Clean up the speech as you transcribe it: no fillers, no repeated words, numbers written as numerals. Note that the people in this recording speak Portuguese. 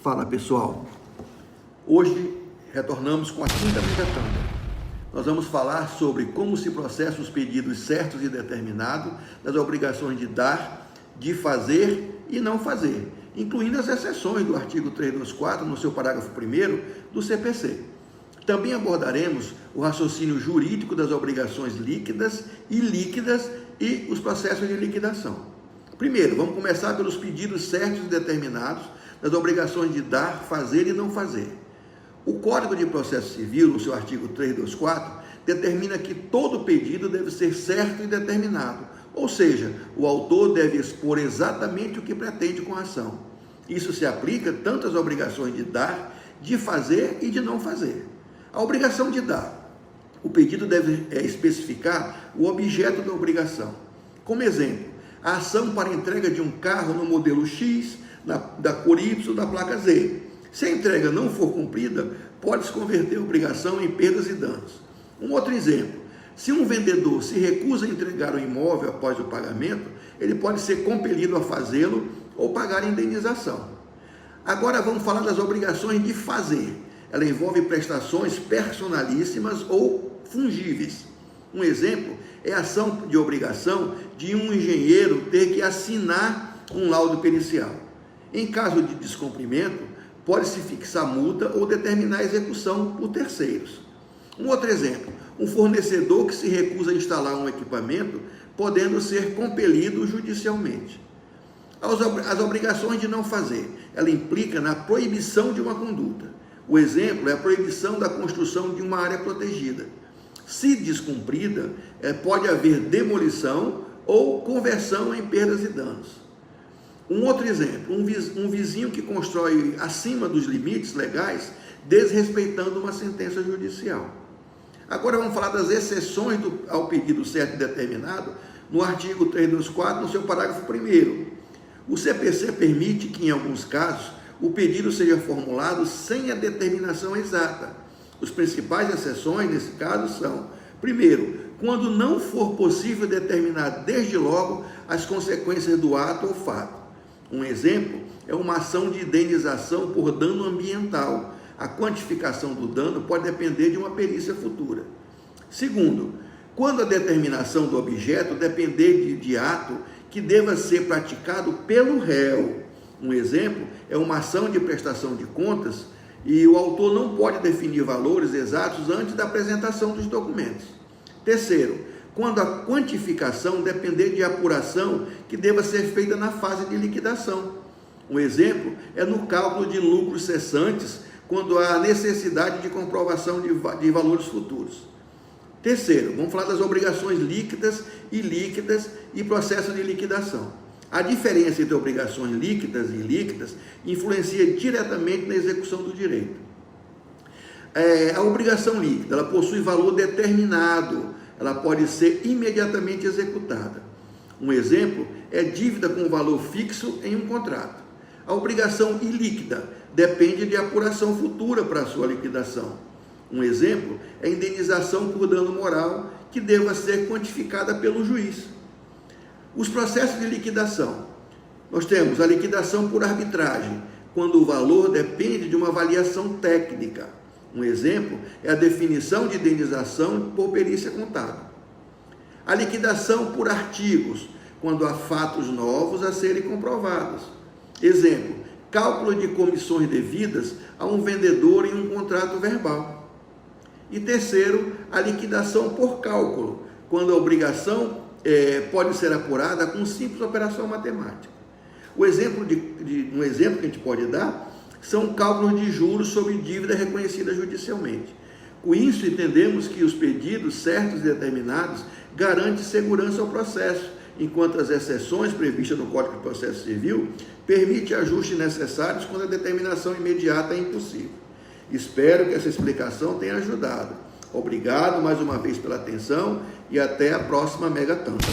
Fala pessoal, hoje retornamos com a quinta megatanda. Nós vamos falar sobre como se processa os pedidos certos e determinados das obrigações de dar, de fazer e não fazer, incluindo as exceções do artigo 324 no seu parágrafo 1º do CPC. Também abordaremos o raciocínio jurídico das obrigações líquidas e ilíquidas e os processos de liquidação. Primeiro, vamos começar pelos pedidos certos e determinados das obrigações de dar, fazer e não fazer. O Código de Processo Civil, no seu artigo 324, determina que todo pedido deve ser certo e determinado, ou seja, o autor deve expor exatamente o que pretende com a ação. Isso se aplica tanto às obrigações de dar, de fazer e de não fazer. A obrigação de dar. O pedido deve especificar o objeto da obrigação. Como exemplo, a ação para entrega de um carro no modelo X, da cor Y, da placa Z. Se a entrega não for cumprida, pode-se converter a obrigação em perdas e danos. Um outro exemplo, se um vendedor se recusa a entregar o imóvel após o pagamento, ele pode ser compelido a fazê-lo ou pagar a indenização. Agora vamos falar das obrigações de fazer. Ela envolve prestações personalíssimas ou fungíveis. Um exemplo é a ação de obrigação de um engenheiro ter que assinar um laudo pericial. Em caso de descumprimento, pode-se fixar multa ou determinar a execução por terceiros. Um outro exemplo, um fornecedor que se recusa a instalar um equipamento, podendo ser compelido judicialmente. As obrigações de não fazer, ela implica na proibição de uma conduta. O exemplo é a proibição da construção de uma área protegida. Se descumprida, pode haver demolição ou conversão em perdas e danos. Um outro exemplo, um vizinho que constrói acima dos limites legais, desrespeitando uma sentença judicial. Agora vamos falar das exceções ao pedido certo e determinado, no artigo 324, no seu parágrafo 1º. O CPC permite que, em alguns casos, o pedido seja formulado sem a determinação exata. As principais exceções, nesse caso, são: primeiro, quando não for possível determinar desde logo as consequências do ato ou fato. Um exemplo é uma ação de indenização por dano ambiental. A quantificação do dano pode depender de uma perícia futura. Segundo, quando a determinação do objeto depender de ato que deva ser praticado pelo réu. Um exemplo é uma ação de prestação de contas e o autor não pode definir valores exatos antes da apresentação dos documentos. Terceiro, quando a quantificação depender de apuração que deva ser feita na fase de liquidação. Um exemplo é no cálculo de lucros cessantes, quando há necessidade de comprovação de valores futuros. Terceiro, vamos falar das obrigações líquidas e ilíquidas e processo de liquidação. A diferença entre obrigações líquidas e ilíquidas influencia diretamente na execução do direito. A obrigação líquida, ela possui valor determinado, ela pode ser imediatamente executada. Um exemplo é dívida com valor fixo em um contrato. A obrigação ilíquida depende de apuração futura para a sua liquidação. Um exemplo é indenização por dano moral que deva ser quantificada pelo juiz. Os processos de liquidação. Nós temos a liquidação por arbitragem, quando o valor depende de uma avaliação técnica. Um exemplo é a definição de indenização por perícia contábil. A liquidação por artigos, quando há fatos novos a serem comprovados. Exemplo, cálculo de comissões devidas a um vendedor em um contrato verbal. E terceiro, a liquidação por cálculo, quando a obrigação pode ser apurada com simples operação matemática. Um exemplo que a gente pode dar são cálculos de juros sobre dívida reconhecida judicialmente. Com isso, entendemos que os pedidos certos e determinados garantem segurança ao processo, enquanto as exceções previstas no Código de Processo Civil permitem ajustes necessários quando a determinação imediata é impossível. Espero que essa explicação tenha ajudado. Obrigado mais uma vez pela atenção e até a próxima megatanda.